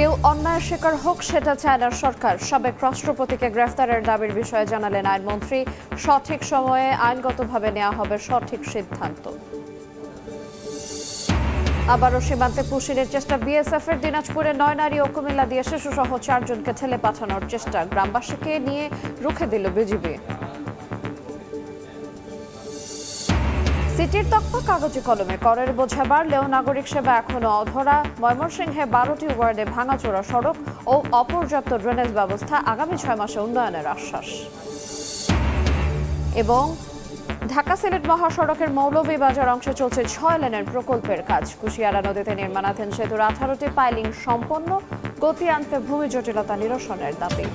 কেউ অন্যায়ের শিকার হোক সেটা চায় না সরকার। সাবেক রাষ্ট্রপতিকে গ্রেফতারের দাবির বিষয়ে জানালেন আইনমন্ত্রী। সঠিক সময়ে আইনগতভাবে নেওয়া হবে সঠিক সিদ্ধান্ত। আবারও সীমান্তে পুশিনের চেষ্টা বিএসএফের। দিনাজপুরে 9 নারী ও কুমিল্লা দিয়ে শিশুসহ 4 জনকে ঠেলে পাঠানোর চেষ্টা। গ্রামবাসীকে নিয়ে রুখে দিল বিজিবি। সিটির তকমা কাগজে কলমে, করের বোঝা বাড়লেও নাগরিক সেবা এখনো অধরা। ময়মনসিংহে 12টি ওয়ার্ডে ভাঙাচোরা সড়ক ও অপর্যাপ্ত ড্রেনেজ ব্যবস্থা। আগামী 6 মাসে উন্নয়নের আশ্বাস। এবং ঢাকা সিলেট মহাসড়কের মৌলভীবাজার অংশে চলছে 6 লেনের প্রকল্পের কাজ। কুশিয়ারা নদীতে নির্মাণাধীন সেতুর 18টি পাইলিং সম্পন্ন। গতি আনতে ভূমি জটিলতা নিরসনের দাবি।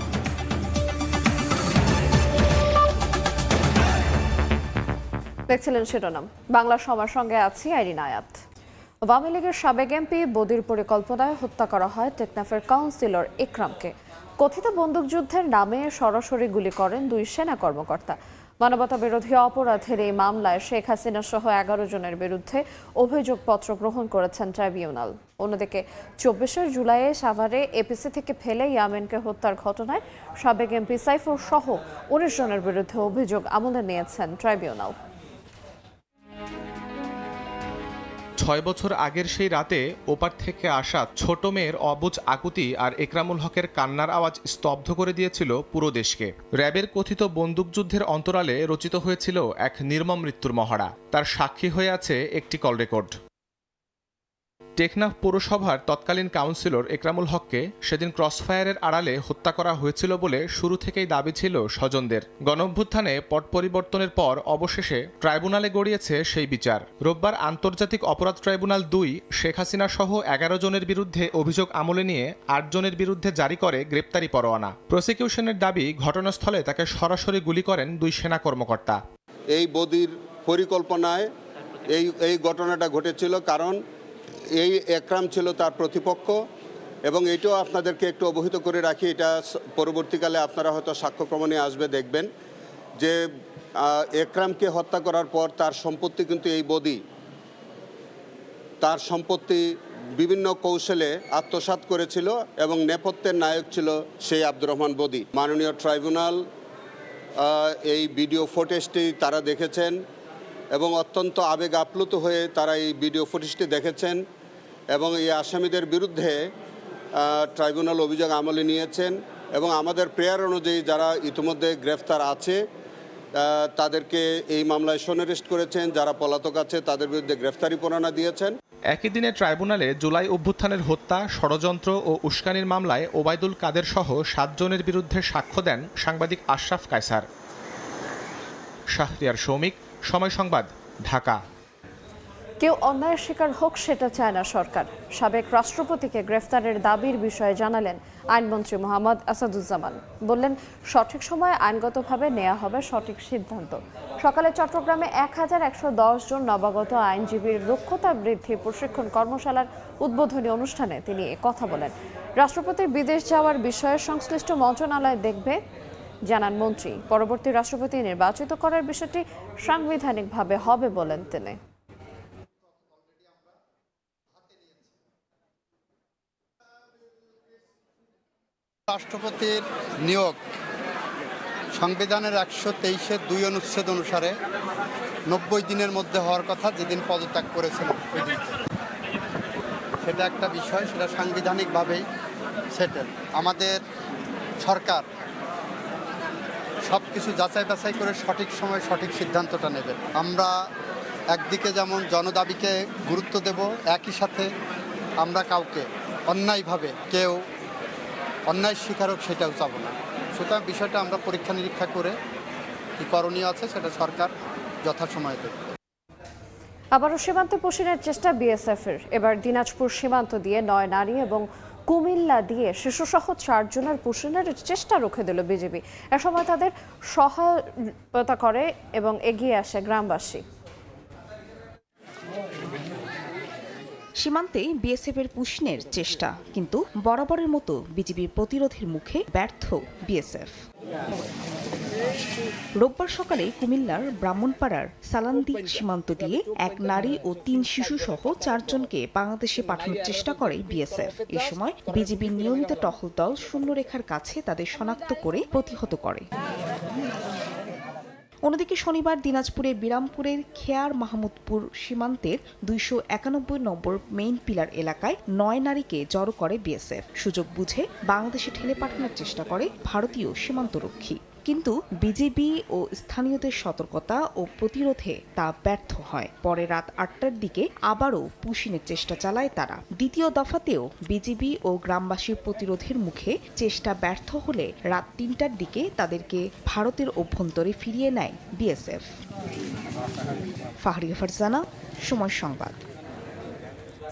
দেখছিলেন শিরোনাম। বাংলা সময়ের সঙ্গে আছি আইরিন আয়াত। আওয়ামী লীগের সাবেক এমপি বদির পরিকল্পনায় হত্যা করা হয় টেকনাফের কাউন্সিলর ইকরামকে। কথিত বন্দুকযুদ্ধের নামে সরাসরি গুলি করেন 2 সেনা কর্মকর্তা। মানবতা বিরোধী অপরাধের এই মামলায় শেখ হাসিনা সহ 11 জনের বিরুদ্ধে অভিযোগপত্র গ্রহণ করেছেন ট্রাইব্যুনাল। অন্যদিকে 24 জুলাইয়ে সাভারে এপিসি থেকে ফেলে ইয়ামিনকে হত্যার ঘটনায় সাবেক এমপি সাইফুর সহ 19 জনের বিরুদ্ধে অভিযোগ আমলে নিয়েছেন ট্রাইব্যুনাল। 6 বছর আগের সেই রাতে ওপার থেকে আসা ছোট মেয়ের অবুঝ আকুতি আর একরামুল হকের কান্নার আওয়াজ স্তব্ধ করে দিয়েছিল পুরো দেশকে। র্যাবের কথিত বন্দুকযুদ্ধের অন্তরালে রচিত হয়েছিল এক নির্মম মৃত্যুর মহড়া। তার সাক্ষী হয়ে আছে একটি কল রেকর্ড। টেকনাফ পৌরসভার তৎকালীন কাউন্সিলর একরামুল হককে সেদিন ক্রসফায়ারের আড়ালে হত্যা করা হয়েছিল বলে শুরু থেকেই দাবি ছিল স্বজনদের। গণঅভ্যুত্থানে পট পরিবর্তনের পর অবশেষে ট্রাইব্যুনালে গড়িয়েছে সেই বিচার। রোববার আন্তর্জাতিক অপরাধ ট্রাইব্যুনাল 2 শেখ হাসিনা সহ 11 জনের বিরুদ্ধে অভিযোগ আমলে নিয়ে 8 জনের বিরুদ্ধে জারি করে গ্রেপ্তারি পরোয়ানা। প্রসিকিউশনের দাবি, ঘটনাস্থলে তাকে সরাসরি গুলি করেন 2 সেনা কর্মকর্তা। এই বদির পরিকল্পনায় এই ঘটনাটা ঘটেছিল, কারণ এই একরাম ছিল তার প্রতিপক্ষ। এবং এটাও আপনাদেরকে একটু অবহিত করে রাখি, এটা পরবর্তীকালে আপনারা হয়তো সাক্ষ্য প্রমাণে আসবে দেখবেন যে একরামকে হত্যা করার পর তার সম্পত্তি কিন্তু এই বদি তার সম্পত্তি বিভিন্ন কৌশলে আত্মসাৎ করেছিল এবং নেপথ্যের নায়ক ছিল সেই আব্দুর রহমান বদি। মাননীয় ট্রাইব্যুনাল এই ভিডিও ফুটেজটি তারা দেখেছেন এবং অত্যন্ত আবেগ আপ্লুত হয়ে তারা এই ভিডিও ফুটেজটি দেখেছেন এবং এই আসামিদের বিরুদ্ধে ট্রাইব্যুনাল অভিযোগ আমলে নিয়েছেন এবং আমাদের প্রেয়ার অনুযায়ী যারা ইতিমধ্যে গ্রেফতার আছে তাদেরকে এই মামলায় সনেরেস্ট করেছেন। যারা পলাতক আছে তাদের বিরুদ্ধে গ্রেফতারি পরোয়ানা দিয়েছেন। একই দিনে ট্রাইব্যুনালে জুলাই অভ্যুত্থানের হত্যা, ষড়যন্ত্র ও উস্কানির মামলায় ওবায়দুল কাদের সহ 7 জনের বিরুদ্ধে সাক্ষ্য দেন সাংবাদিক আশরাফ কায়সার। শাহরিয়ার সৌমিক, সময় সংবাদ, ঢাকা। কেউ অন্যায়ের শিকার হোক সেটা চায় না সরকার। সাবেক রাষ্ট্রপতিকে গ্রেফতারের দাবির বিষয়ে জানালেন আইনমন্ত্রী মোহাম্মদ আসাদুজ্জামান। বললেন, সঠিক সময়ে আইনগতভাবে নেওয়া হবে সঠিক সিদ্ধান্ত। সকালে চট্টগ্রামে 1110 জন নবাগত আইনজীবীর দক্ষতা বৃদ্ধি প্রশিক্ষণ কর্মশালার উদ্বোধনী অনুষ্ঠানে তিনি কথা বলেন। রাষ্ট্রপতির বিদেশ যাওয়ার বিষয়ে সংশ্লিষ্ট মন্ত্রণালয় দেখবে জানান মন্ত্রী। পরবর্তী রাষ্ট্রপতি নির্বাচিত করার বিষয়টি সাংবিধানিকভাবে হবে বলেন তিনি। রাষ্ট্রপতির নিয়োগ সংবিধানের 123(2) অনুচ্ছেদ অনুসারে 90 দিনের মধ্যে হওয়ার কথা, যেদিন পদত্যাগ করেছেন সেটা একটা বিষয়, সেটা সাংবিধানিকভাবেই সেটেল। আমাদের সরকার সব কিছু যাচাই বাছাই করে সঠিক সময়ে সঠিক সিদ্ধান্তটা নেবে। আমরা একদিকে যেমন জনদাবিকে গুরুত্ব দেব, একই সাথে আমরা কাউকে অন্যায়ভাবে কেউ অন্যায় শিকার হোক সেটাও চাব না। সুতরাং বিষয়টা আমরা পরীক্ষা নিরীক্ষা করে কি করণীয় আছে সেটা সরকার যথাসময়ে দেবে। আবারও সীমান্তে পুশিনের চেষ্টা বিএসএফের। এবার দিনাজপুর সীমান্ত দিয়ে 9 নারী এবং কুমিল্লা দিয়ে শিশুসহ 4 জনের পুশিনের চেষ্টা রুখে দিল বিজিবি। এ সময় তাদের সহায়তা করে এবং এগিয়ে আসে গ্রামবাসী। সীমান্তে বিএসএফের পুশিনের চেষ্টা, কিন্তু বরাবরের মতো বিজিবির প্রতিরোধের মুখে ব্যর্থ বিএসএফ। রোববার সকালে কুমিল্লার ব্রাহ্মণপাড়ার সালান্দি সীমান্ত দিয়ে এক নারী ও ৩ শিশু সহ ৪ জনকে বাংলাদেশে পাঠানোর চেষ্টা করে বিএসএফ। এ সময় বিজিবির নিয়মিত টহল দল শূন্যরেখার কাছে তাদের শনাক্ত করে প্রতিহত করে। অন্যদিকে শনিবার দিনাজপুরের বিরামপুরের খেয়ার মাহমুদপুর সীমান্তের ২৯১ নম্বর মেইন পিলার এলাকায় ৯ নারীকে জড়ো করে বিএসএফ। সুযোগ বুঝে বাংলাদেশে ঠেলে পাঠানোর চেষ্টা করে ভারতীয় সীমান্তরক্ষী, কিন্তু বিজিবি ও স্থানীয়দের সতর্কতা ও প্রতিরোধে তা ব্যর্থ হয়। পরে রাত ৮টার দিকে আবারও পুশিনের চেষ্টা চালায় তারা। দ্বিতীয় দফাতেও বিজিবি ও গ্রামবাসীর প্রতিরোধের মুখে চেষ্টা ব্যর্থ হলে রাত ৩টার দিকে তাদেরকে ভারতের অভ্যন্তরে ফিরিয়ে নেয় বিএসএফ। ফাহরিয়া ফারজানা, সময় সংবাদ।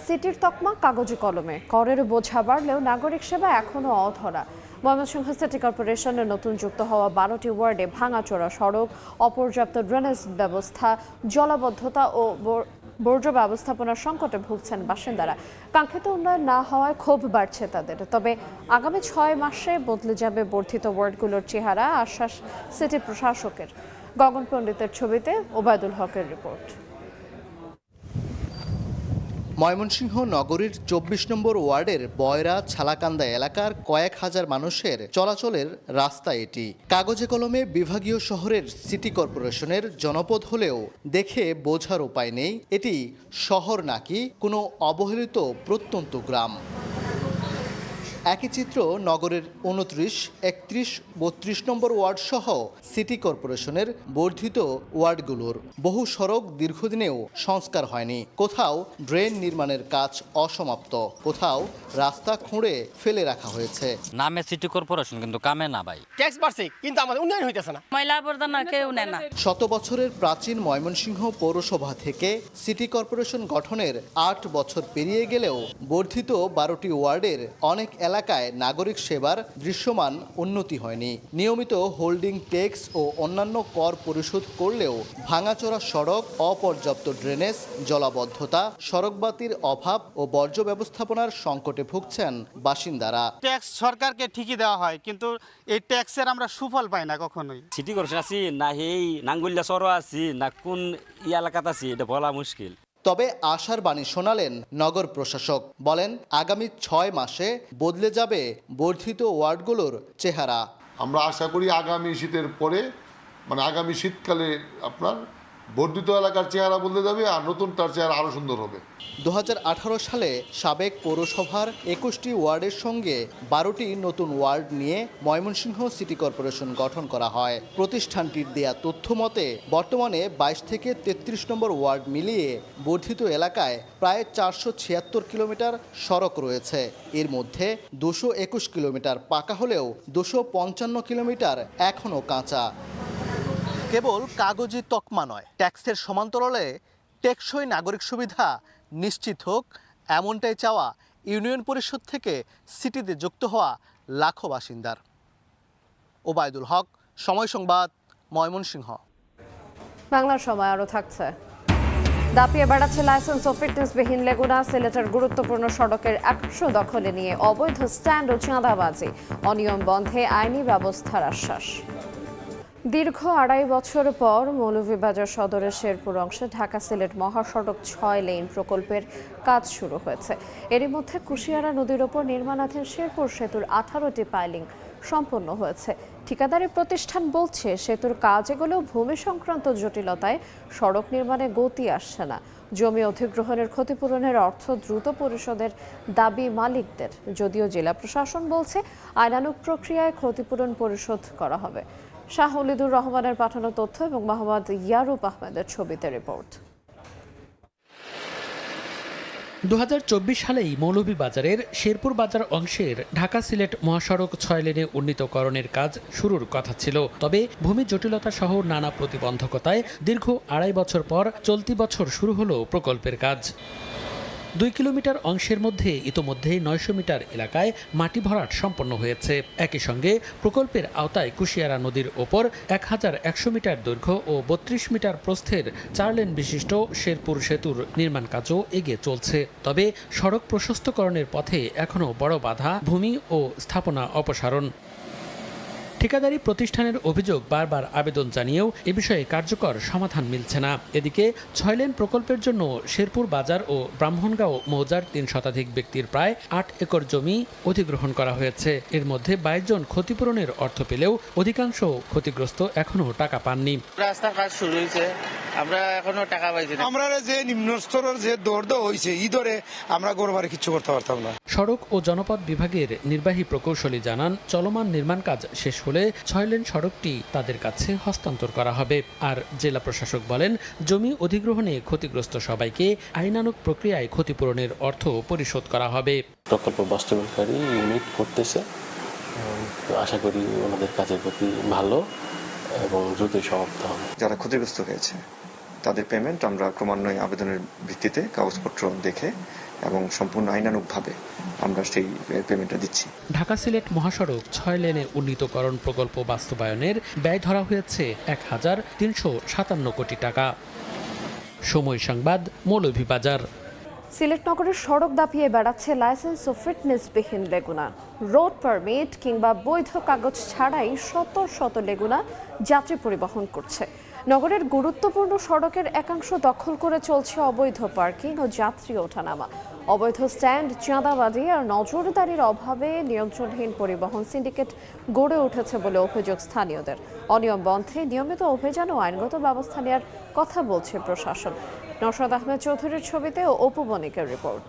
সিটির তকমা কাগজে কলমে, করের বোঝা বাড়লেও নাগরিক সেবা এখনও অধরা। ময়মনসিংহ সিটি কর্পোরেশনের নতুন যুক্ত হওয়া 12টি ওয়ার্ডে ভাঙাচোরা সড়ক, অপর্যাপ্ত ড্রেনেজ ব্যবস্থা, জলাবদ্ধতা ও বর্জ্য ব্যবস্থাপনার সংকটে ভুগছেন বাসিন্দারা। কাঙ্ক্ষিত উন্নয়ন না হওয়ায় ক্ষোভ বাড়ছে তাদের। তবে আগামী 6 মাসে বদলে যাবে বর্ধিত ওয়ার্ডগুলোর চেহারা, আশ্বাস সিটি প্রশাসকের। গগন পণ্ডিতের ছবিতে ওবায়দুল হকের রিপোর্ট। ময়মনসিংহ নগরীর ২৪ নম্বর ওয়ার্ডের বয়রা ছালাকান্দা এলাকার কয়েক হাজার মানুষের চলাচলের রাস্তা এটি। কাগজে কলমে বিভাগীয় শহরের সিটি কর্পোরেশনের জনপদ হলেও দেখে বোঝার উপায় নেই এটি শহর নাকি কোনো অবহেলিত প্রত্যন্ত গ্রাম। একই চিত্র নগরের ২৯, ৩১, ৩২ নম্বর ওয়ার্ড সহ সিটি কর্পোরেশনের বর্ধিত ওয়ার্ডগুলোর। বহু সড়ক দীর্ঘদিনেও সংস্কার হয়নি, কোথাও ড্রেন নির্মাণের কাজ অসমাপ্ত, কোথাও রাস্তা খুঁড়ে ফেলে রাখা হয়েছে। নামে সিটি কর্পোরেশন কিন্তু কামে না ভাই, ট্যাক্স বাড়ছে কিন্তু আমাদের উন্নয়ন হইতেছে না। ময়লা আবর্জনা কেউ নেয় না। শত বছরের প্রাচীন ময়মনসিংহ পৌরসভা থেকে সিটি কর্পোরেশন গঠনের ৮ বছর পেরিয়ে গেলেও বর্ধিত 12টি ওয়ার্ডের অনেক এলাকায় নাগরিক সেবার দৃশ্যমান উন্নতি হয়নি। নিয়মিত হোল্ডিং ট্যাক্স ও অন্যান্য কর পরিশোধ করলেও ভাঙাচোরা সড়ক, অপর্যাপ্ত ড্রেনেজ, জলাবদ্ধতা, সড়কবাতির অভাব ও বর্জ্য ব্যবস্থাপনার সংকটে ভুগছেন বাসিন্দারা। ট্যাক্স সরকারকে ঠিকই দেওয়া হয় কিন্তু এই ট্যাক্সের আমরা সুফল পাই না কখনোই। সিটি কর্পোরেশন আছি না এই নাঙ্গুলিয়া সর আছি না কোন এলাকাতে আছি এটা বলা মুশকিল। তবে আশার বাণী শোনালেন নগর প্রশাসক। বলেন আগামী 6 মাসে বদলে যাবে বর্ধিত ওয়ার্ডগুলোর চেহারা। আমরা আশা করি আগামী শীতের পরে মানে আগামী শীতকালে আপনার বর্ধিত এলাকার চেহারা বদলে যাবে আর নতুনটার চেহারা আরও সুন্দর হবে। 2018 সালে সাবেক পৌরসভার 21টি ওয়ার্ডের সঙ্গে 12টি নতুন ওয়ার্ড নিয়ে ময়মনসিংহ সিটি কর্পোরেশন গঠন করা হয়। প্রতিষ্ঠানটির দেয়া তথ্য মতে বর্তমানে 22 থেকে 33 নম্বর ওয়ার্ড মিলিয়ে বর্ধিত এলাকায় প্রায় 476 কিলোমিটার সড়ক রয়েছে। এর মধ্যে 221 কিলোমিটার পাকা হলেও 255 কিলোমিটার এখনও কাঁচা। কেবল কাগজি তকমা নয়, ট্যাক্সের সমান্তরালে টেকসই নাগরিক সুবিধা নিশ্চিত হোক, এমনটাই চাওয়া ইউনিয়ন পরিষদ থেকে সিটিতে যুক্ত হওয়া লাখো বাসিন্দার। ওবায়দুল হক, সময় সংবাদ, ময়মনসিংহ। বাংলার সময় আরও থাকছে। দাপিয়ে বেড়াচ্ছে লাইসেন্স ও ফিটনেসবিহীন লেগুনা। সিলেটের গুরুত্বপূর্ণ সড়কের 100 দখলে নিয়ে অবৈধ স্ট্যান্ড ও চাঁদাবাজি। অনিয়ম বন্ধে আইনি ব্যবস্থার আশ্বাস। দীর্ঘ 2.5 বছর পর মৌলভীবাজার সদরের শেরপুর অংশে ঢাকা সিলেট মহাসড়ক 6 লেন প্রকল্পের কাজ শুরু হয়েছে। এরই মধ্যে কুশিয়ারা নদীর ওপর নির্মাণাধীন শেরপুর সেতুর 18টি পাইলিং সম্পন্ন হয়েছে। ঠিকাদারি প্রতিষ্ঠান বলছে সেতুর কাজ এগুলো ভূমি সংক্রান্ত জটিলতায় সড়ক নির্মাণে গতি আসছে না। জমি অধিগ্রহণের ক্ষতিপূরণের অর্থ দ্রুত পরিশোধের দাবি মালিকদের, যদিও জেলা প্রশাসন বলছে আইনানুগ প্রক্রিয়ায় ক্ষতিপূরণ পরিশোধ করা হবে। শাহ ওলিদুর রহমানের পাঠানো তথ্য এবং মোহাম্মদ ইয়ারুপ আহমেদের ছবিতে রিপোর্ট। 2024 সালেই মৌলভীবাজারের শেরপুর বাজার অংশের ঢাকা সিলেট মহাসড়ক 6 লেনে উন্নীতকরণের কাজ শুরুর কথা ছিল। তবে ভূমি জটিলতা সহ নানা প্রতিবন্ধকতায় দীর্ঘ 2.5 বছর পর চলতি বছর শুরু হলো প্রকল্পের কাজ। 2 কিলোমিটার অংশের মধ্যে ইতোমধ্যেই 900 মিটার এলাকায় মাটি ভরাট সম্পন্ন হয়েছে। একই সঙ্গে প্রকল্পের আওতায় কুশিয়ারা নদীর ওপর 1100 মিটার দৈর্ঘ্য ও 32 মিটার প্রস্থের 4 লেন বিশিষ্ট শেরপুর সেতুর নির্মাণ কাজও এগিয়ে চলছে। তবে সড়ক প্রশস্তকরণের পথে এখনও বড় বাধা ভূমি ও স্থাপনা অপসারণ। ঠিকাদারি প্রতিষ্ঠানের অভিযোগ, বারবার আবেদন জানিয়েও এ বিষয়ে কার্যকর সমাধান মিলছে না। এদিকে 6 লেন প্রকল্পের জন্য শেরপুর বাজার ও ব্রাহ্মণগাঁও মৌজার 3 শতাধিক ব্যক্তির প্রায় 8 একর জমি অধিগ্রহণ করা হয়েছে। এর মধ্যে 22 জন ক্ষতিপূরণের অর্থ পেলেও অধিকাংশ ক্ষতিগ্রস্ত এখনও টাকা পাননি। রাস্তার কাজ শুরু হয়েছে, আমরা এখনো টাকা পাইছি না। আমরা যে নিম্ন স্তরের যে দৌড় হয়েছে এই দরে আমরা গরবারে কিছু করতে পারতাম না। সড়ক ও জনপথ বিভাগের নির্বাহী প্রকৌশলী জানান, চলমান নির্মাণ কাজ শেষ হলে 6 লেন সড়কটি তাদের কাছে হস্তান্তর করা হবে। আর জেলা প্রশাসক বলেন, জমি অধিগ্রহণে ক্ষতিগ্রস্ত সবাইকে আইনানুগ প্রক্রিয়ায় ক্ষতিপূরণের অর্থ পরিশোধ করা হবে। প্রকল্প বাস্তবায়নকারী ইউনিট করতেছে, আশা করি ওনাদের কাজের প্রতি ভালো এবং দ্রুতই সমাপ্ত হবে। যারা ক্ষতিগ্রস্ত হয়েছে তাদের পেমেন্ট আমরা ক্রমান্বয়ে আবেদনের ভিত্তিতে কাগজপত্র দেখে এবং সম্পূর্ণ আইনানুগভাবে আমরা সেই পেমেন্টটা দিচ্ছি। ঢাকা সিলেট মহাসড়ক 6 লেনে উন্নীতকরণ প্রকল্প বাস্তবায়নের ব্যয় ধরা হয়েছে 1357 কোটি টাকা। সময় সংবাদ, মৌলভীবাজার। সিলেট নগরের সড়ক দাপিয়ে বেড়াচ্ছে লাইসেন্স ও ফিটনেসবিহীন লেগুনা। রোড পারমিট কিংবা বৈধ কাগজ ছাড়াই শত শত লেগুনা যাত্রী পরিবহন করছে। নগরের গুরুত্বপূর্ণ সড়কের একাংশ দখল করে চলছে অবৈধ পার্কিং ও যাত্রী ওঠানামা। অবৈধ স্ট্যান্ড, চাঁদাবাজি আর নজরদারির অভাবে নিয়ন্ত্রণহীন পরিবহন সিন্ডিকেট গড়ে উঠেছে বলে অভিযোগ স্থানীয়দের। অনিয়ম বন্ধে নিয়মিত অভিযান ও আইনগত ব্যবস্থা নেওয়ার কথা বলছে প্রশাসন। নওশাদ আহমেদ চৌধুরীর ছবিতে ও অপু বণিকের রিপোর্ট।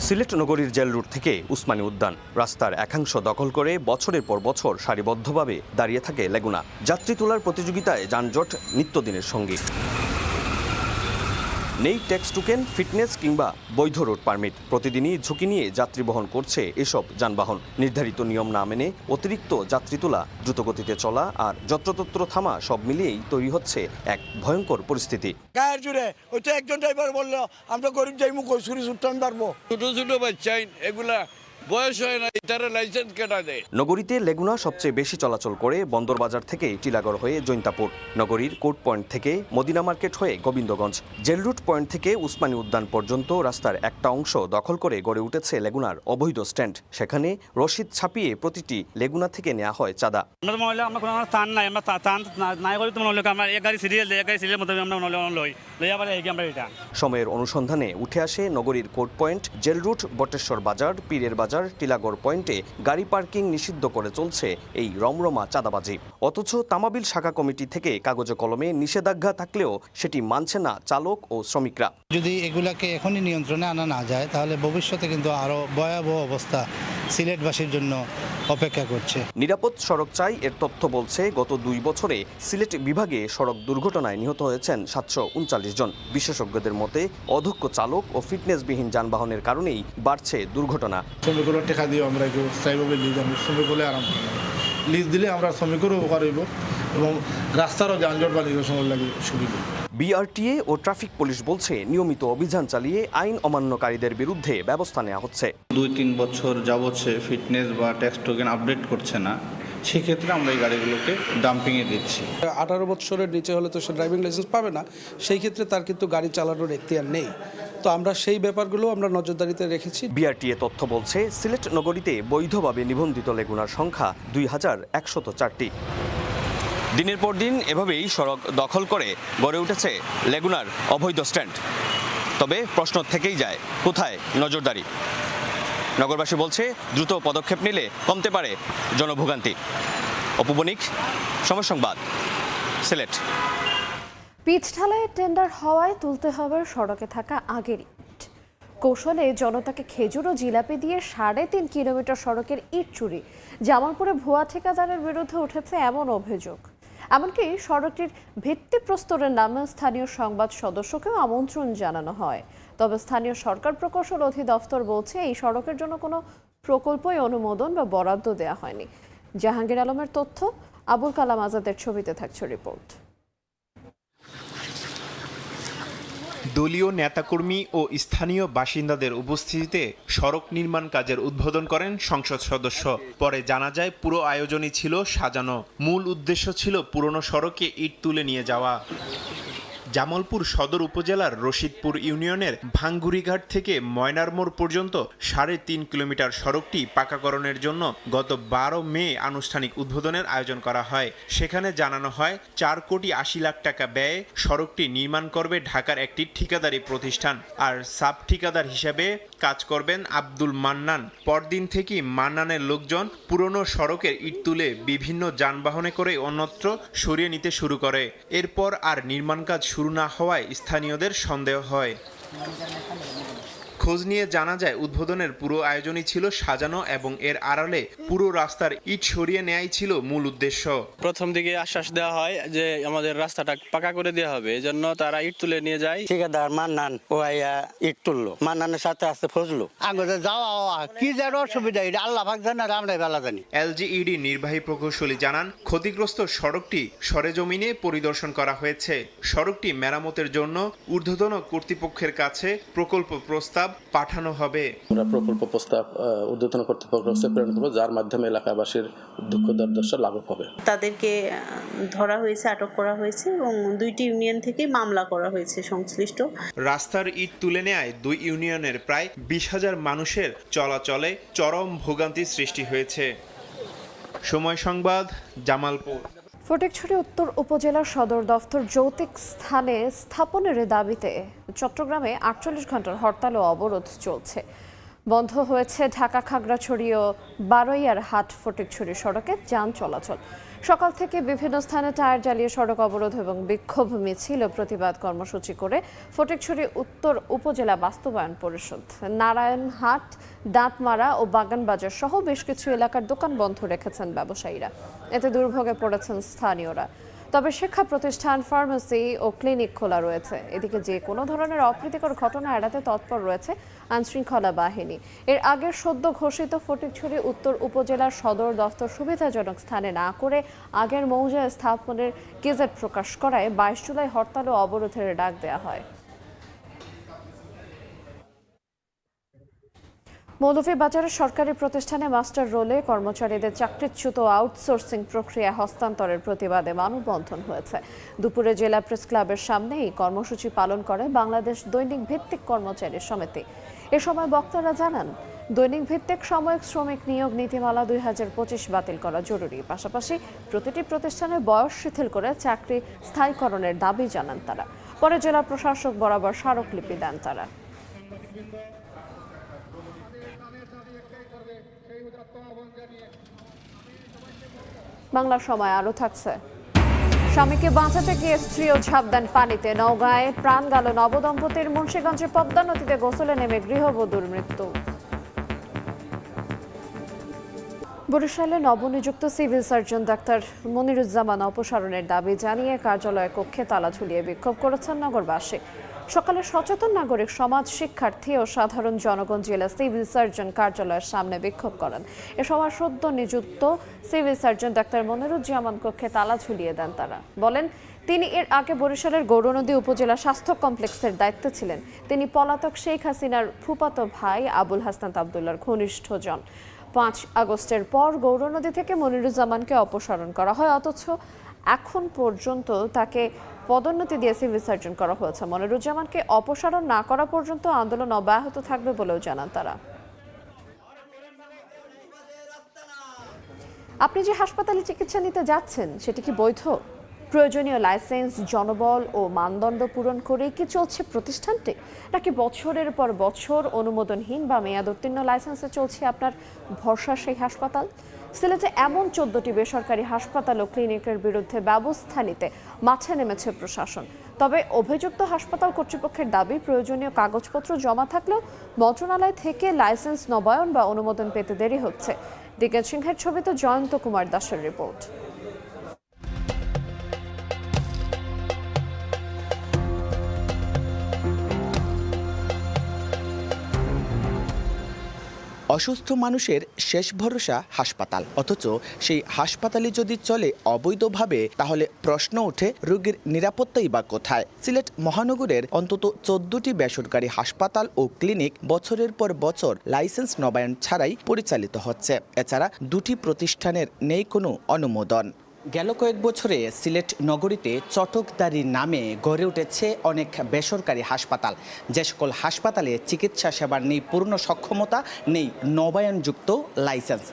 সিলেট নগরীর জেল রুট থেকে উসমানী উদ্যান রাস্তার একাংশ দখল করে বছরের পর বছর সারিবদ্ধভাবে দাঁড়িয়ে থাকে লেগুনা। যাত্রী তোলার প্রতিযোগিতায় যানজট নিত্যদিনের সঙ্গী। নেই ট্যাক্স টোকেন, ফিটনেস কিংবা বৈধ রোড পারমিট। প্রতিদিনই ঝুঁকি নিয়ে যাত্রী বহন করছে এসব যানবাহন। নির্ধারিত নিয়ম না মেনে অতিরিক্ত যাত্রী তোলা, দ্রুতগতিতে চলা আর যত্রতত্র থামা সব মিলিয়েই তৈরি হচ্ছে এক ভয়ঙ্কর পরিস্থিতি। গায়ের জুড়ে ওই তো একজন ড্রাইভার বললো আমরা গরিব যাইমু কই চুরি চুট্টান পারবো। ছোট ছোট বাচ্চা এগুলা বয়স হয় না, এটারে লাইসেন্স কেটে দেয়। নগরীতে লেগুনা সবচেয়ে বেশি চলাচল করে বন্দরবাজার থেকে টিলাগড় হয়ে জৈন্তাপুর, নগরীর কোর্ট পয়েন্ট থেকে মদিনা মার্কেট হয়ে গোবিন্দগঞ্জ, জেল রুট পয়েন্ট থেকে উসমানী উদ্যান পর্যন্ত রাস্তার একটা অংশ দখল করে গড়ে উঠেছে লেগুনার অবৈধ স্ট্যান্ড। সেখানে রশিদ ছাপিয়ে প্রতিটি লেগুনা থেকে নেওয়া হয় চাঁদা। সময়ের অনুসন্ধানে উঠে আসে নগরীর court point, jail route, Bateshwar Bazar, পীরের বাজার, টিলাগড় পয়েন্টে গাড়ি পার্কিং নিষিদ্ধ করে চলছে এই রমরমা চাঁদাবাজি। অথচ তামাবিল শাখা কমিটি থেকে কাগজে কলমে নিষেধাজ্ঞা থাকলেও সেটি মানছে না চালক ও শ্রমিকরা। যদি এগুলাকে এখনই নিয়ন্ত্রণে আনা না যায় তাহলে ভবিষ্যতে কিন্তু আরো ভয়াবহ অবস্থা সিলেটবাসীর জন্য অপেক্ষা করছে। নিরাপদ সড়ক চাই এর তথ্য বলছে গত 2 বছরে সিলেট বিভাগে সড়ক দুর্ঘটনায় নিহত হয়েছেন 739 জন। বিশেষজ্ঞদের মতে অদক্ষ চালক ও ফিটনেসবিহীন যানবাহনের কারণেই বাড়ছে দুর্ঘটনা। শ্রমিকগুলো টাকা দিয়ে আমরা একটু স্থায়ীভাবে লিজ আমি শ্রমিকগুলো আরাম লিজ দিলে আমরা শ্রমিকেরও উপকার হইব এবং রাস্তারও যানজট বা নিরসন লাগে সুবিধা। বিআরটিএ ও ট্রাফিক পুলিশ বলছে নিয়মিত অভিযান চালিয়ে আইন অমান্যকারীদের বিরুদ্ধে ব্যবস্থা নেওয়া হচ্ছে। 2-3 বছর যাবৎ সে ফিটনেস বা ট্যাক্স টোকেন আপডেট করছে না, সেক্ষেত্রে আমরা এই গাড়িগুলোকে ডাম্পিংয়ে দিচ্ছি। 18 বছরের নিচে হলে তো সে ড্রাইভিং লাইসেন্স পাবে না, সেই ক্ষেত্রে তার কিন্তু গাড়ি চালানোর এখতিয়ার নেই। তো আমরা সেই ব্যাপারগুলো আমরা নজরদারিতে রেখেছি। বিআরটিএ তথ্য বলছে সিলেট নগরীতে বৈধভাবে নিবন্ধিত লেগুনার সংখ্যা 2104টি। দিনের পর দিন এভাবেই সড়ক দখল করে গড়ে উঠেছে লেগুনার অবৈধ স্ট্যান্ড। তবে প্রশ্ন থেকেই যায়, কোথায় নজরদারি? নগরবাসী বলছে দ্রুত পদক্ষেপ নিলে কমতে পারে জনভোগান্তি। অপু বণিক, সময় সংবাদ, সিলেট। পিচ ঢালাইয়ের টেন্ডার হওয়ায় তুলতে হবে সড়কে থাকা আগের ইট। কৌশলে জনতাকে খেজুর ও জিলাপি দিয়ে 3.5 কিলোমিটার সড়কের ইট চুরি। জামালপুরে ভুয়া ঠিকাদারের বিরুদ্ধে উঠেছে এমন অভিযোগ। এমনকি সড়কটির ভিত্তিপ্রস্তরের নামে স্থানীয় সংবাদ সদস্যকেও আমন্ত্রণ জানানো হয়। তবে স্থানীয় সরকার প্রকৌশল অধিদপ্তর বলছে এই সড়কের জন্য কোনো প্রকল্পই অনুমোদন বা বরাদ্দ দেওয়া হয়নি। জাহাঙ্গীর আলমের তথ্য, আবুল কালাম আজাদের ছবিতে থাকছে রিপোর্ট। দলীয় নেতাকর্মী ও স্থানীয় বাসিন্দাদের উপস্থিতিতে সড়ক নির্মাণ কাজের উদ্বোধন করেন সংসদ সদস্য। পরে জানা যায় পুরো আয়োজনই ছিল সাজানো। মূল উদ্দেশ্য ছিল পুরনো সড়কে ইট তুলে নিয়ে যাওয়া। জামালপুর সদর উপজেলার রশিদপুর ইউনিয়নের ভাঙ্গুড়িঘাট থেকে ময়নার মোড় পর্যন্ত 3.5 কিলোমিটার সড়কটি পাকাকরণের জন্য গত 12 মে আনুষ্ঠানিক উদ্বোধনের আয়োজন করা হয়। সেখানে জানানো হয় 4,80,00,000 টাকা ব্যয়ে সড়কটি নির্মাণ করবে ঢাকার একটি ঠিকাদারি প্রতিষ্ঠান, আর সাব ঠিকাদার হিসেবে কাজ করবেন আব্দুল মান্নান। পরদিন থেকেই মান্নানের লোকজন পুরনো সড়কের ইট তুলে বিভিন্ন যানবাহনে করে অন্যত্র সরিয়ে নিতে শুরু করে। এরপর আর নির্মাণ কাজ শুরু না হওয়ায় স্থানীয়দের সন্দেহ হয়। খোঁজ নিয়ে জানা যায় উদ্বোধনের পুরো আয়োজনই ছিল সাজানো এবং এর আড়ালে পুরো রাস্তার ইট সরিয়ে নেয়াই ছিল মূল উদ্দেশ্য। প্রথম দিকে আশ্বাস দেওয়া হয় যে আমাদের রাস্তাটা পাকা করে দেওয়া হবে, এজন্য তারা ইট তুলে নিয়ে যায়। ঠিকাদার মান্নান ও ইট তুললো, মান্নানের সাথে আসতে ফজলো আগে যাওয়া কি যার অসুবিধা এটা আল্লাহ পাক জানে আর আমরা বেলা জানি। এলজিইডি নির্বাহী প্রকৌশলী জানান ক্ষতিগ্রস্ত সড়কটি সরেজমিনে পরিদর্শন করা হয়েছে। সড়কটি মেরামতের জন্য ঊর্ধ্বতন কর্তৃপক্ষের কাছে প্রকল্প প্রস্তাব পাঠানো হবে। আমরা প্রকল্প প্রস্তাব ঊর্ধ্বতন কর্তৃপক্ষের কাছে প্রেরণ করব, যার মাধ্যমে এলাকাবাসীর দুঃখ দুর্দশা লাঘব হবে। তাদেরকে ধরা হয়েছে, আটক করা হয়েছে এবং 2টি ইউনিয়ন থেকে মামলা করা হয়েছে সংশ্লিষ্ট। রাস্তার ইট তুলে নেয় 2 ইউনিয়নের প্রায় 20,000 মানুষের চলাচলে চরম ভোগান্তি সৃষ্টি হয়েছে। সময় সংবাদ, জামালপুর। ফটিকছড়ি উত্তর উপজেলার সদর দফতর যৌক্তিক স্থানে স্থাপনের দাবিতে চট্টগ্রামে 48 ঘন্টার হরতাল ও অবরোধ চলছে। বন্ধ হয়েছে ঢাকা খাগড়াছড়ি ও বারৈয়ার হাট ফটিকছড়ি সড়কে যান চলাচল। সকাল থেকে বিভিন্ন স্থানে টায়ার জ্বালিয়ে সড়ক অবরোধ এবং বিক্ষোভ মিছিল ও প্রতিবাদ কর্মসূচি করে ফটিকছড়ি উত্তর উপজেলা বাস্তবায়ন পরিষদ নারায়ণহাট, দাঁতমারা ও বাগানবাজার সহ বেশ কিছু এলাকার দোকান বন্ধ রেখেছেন ব্যবসায়ীরা। এতে দুর্ভোগে পড়েছেন স্থানীয়রা। তবে শিক্ষা প্রতিষ্ঠান, ফার্মেসি ও ক্লিনিক খোলা রয়েছে। এদিকে যে কোনো ধরনের অপ্রীতিকর ঘটনা এড়াতে তৎপর রয়েছে আইনশৃঙ্খলা বাহিনী। এর আগে সদ্য ঘোষিত ফটিকছড়ি উত্তর উপজেলার সদর দফতর সুবিধাজনক স্থানে না করে আগের মৌজায় স্থাপনের গেজেট প্রকাশ করায় 22 জুলাই হরতাল ও অবরোধের ডাক দেওয়া হয়। মৌলভীবাজারের সরকারি প্রতিষ্ঠানে মাস্টার রোলে কর্মচারীদের চাকরিচ্যুত আউটসোর্সিং প্রক্রিয়া হস্তান্তরের প্রতিবাদে মানববন্ধন হয়েছে। দুপুরে জেলা প্রেস ক্লাবের সামনে এই কর্মসূচি পালন করে বাংলাদেশ দৈনিক ভিত্তিক কর্মচারী সমিতি। এ সময় বক্তারা জানান, দৈনিক ভিত্তিক সাময়িক শ্রমিক নিয়োগ নীতিমালা 2025 বাতিল করা জরুরি। পাশাপাশি প্রতিটি প্রতিষ্ঠানের বয়স শিথিল করে চাকরি স্থায়ীকরণের দাবি জানান তারা। পরে জেলা প্রশাসক বরাবর স্মারকলিপি দেন তারা। বাংলা সময় আরো থাকছে। স্বামীকে বাঁচাতে গিয়ে স্ত্রীও ঝাঁপ দেন পানিতে। নওগাঁয় প্রাণ গেল নবদম্পতির। মুন্সিগঞ্জে পদ্মা নদীতে গোসলে নেমে গৃহবধূর মৃত্যু। বরিশালে নবনিযুক্ত সিভিল সার্জন ডাক্তার মনিরুজ্জামান অপসারণের দাবি জানিয়ে কার্যালয় কক্ষে তালা ঝুলিয়ে বিক্ষোভ করেছেন নগরবাসী। সকালে সচেতন নাগরিক সমাজ, শিক্ষার্থী ও সাধারণ জনগণ জেলা সিভিল সার্জন কার্যালয়ের সামনে বিক্ষোভ করেন। এ সময় সদ্য নিযুক্ত সিভিল সার্জন ডাক্তার মনিরুজ্জামান কক্ষে তালা ঝুলিয়ে দেন তারা। বলেন, তিনি এর আগে বরিশালের গৌরনদী উপজেলা স্বাস্থ্য কমপ্লেক্সের দায়িত্বে ছিলেন। তিনি পলাতক শেখ হাসিনার ফুফাতো ভাই আবুল হাসনাত আবদুল্লাহর ঘনিষ্ঠজন। 5 আগস্টের পর গৌরনদী থেকে মনিরুজ্জামানকে অপসারণ করা হয়, অথচ এখন পর্যন্ত তাকে পদোন্নতি দিয়ে সিভিল সার্জন করা হয়েছে। মনিরুজ্জামানকে অপসারণ না করা পর্যন্ত আন্দোলন অব্যাহত থাকবে বলেও জানান তারা। আপনি যে হাসপাতালে চিকিৎসা নিতে যাচ্ছেন সেটি কি বৈধ? প্রয়োজনীয় লাইসেন্স, জনবল ও মানদণ্ড পূরণ করেই কি চলছে প্রতিষ্ঠানটি, নাকি বছরের পর বছর অনুমোদনহীন বা মেয়াদোত্তীর্ণ লাইসেন্সে চলছে আপনার ভরসা সেই হাসপাতাল? সিলেটে এমন 14টি বেসরকারি হাসপাতাল ও ক্লিনিকের বিরুদ্ধে ব্যবস্থা নিতে মাঠে নেমেছে প্রশাসন। তবে অভিযুক্ত হাসপাতাল কর্তৃপক্ষের দাবি, প্রয়োজনীয় কাগজপত্র জমা থাকলেও মন্ত্রণালয় থেকে লাইসেন্স নবায়ন বা অনুমোদন পেতে দেরি হচ্ছে। দিগেন সিংহের ছবিতে জয়ন্ত কুমার দাসের রিপোর্ট। অসুস্থ মানুষের শেষ ভরসা হাসপাতাল, অথচ সেই হাসপাতালে যদি চলে অবৈধভাবে তাহলে প্রশ্ন ওঠে রোগীর নিরাপত্তাই বা কোথায়। সিলেট মহানগরের অন্তত 14টি বেসরকারি হাসপাতাল ও ক্লিনিক বছরের পর বছর লাইসেন্স নবায়ন ছাড়াই পরিচালিত হচ্ছে। এছাড়া 2টি প্রতিষ্ঠানের নেই কোনো অনুমোদন। গেল কয়েক বছরে সিলেট নগরীতে চটকদারি নামে গড়ে উঠেছে অনেক বেসরকারি হাসপাতাল। যে সকল হাসপাতালে চিকিৎসা সেবার নেই পূর্ণ সক্ষমতা, নেই নবায়নযুক্ত লাইসেন্স।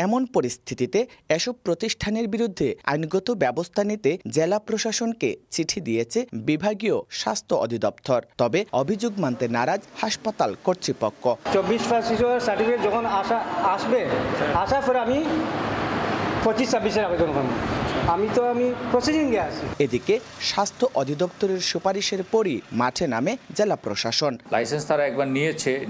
এমন পরিস্থিতিতে এসব প্রতিষ্ঠানের বিরুদ্ধে আইনগত ব্যবস্থা নিতে জেলা প্রশাসনকে চিঠি দিয়েছে বিভাগীয় স্বাস্থ্য অধিদপ্তর। তবে অভিযোগ মানতে নারাজ হাসপাতাল কর্তৃপক্ষ। 24-25 সার্টিফিকেট যখন আসবে, আসার পরে আমি 25-26 আবেদন করব। আমি প্রসিডিংয়ে আছি। এদিকে স্বাস্থ্য অধিদপ্তরের সুপারিশের পরই মাঠে নামে জেলা প্রশাসন। লাইসেন্স তারা একবার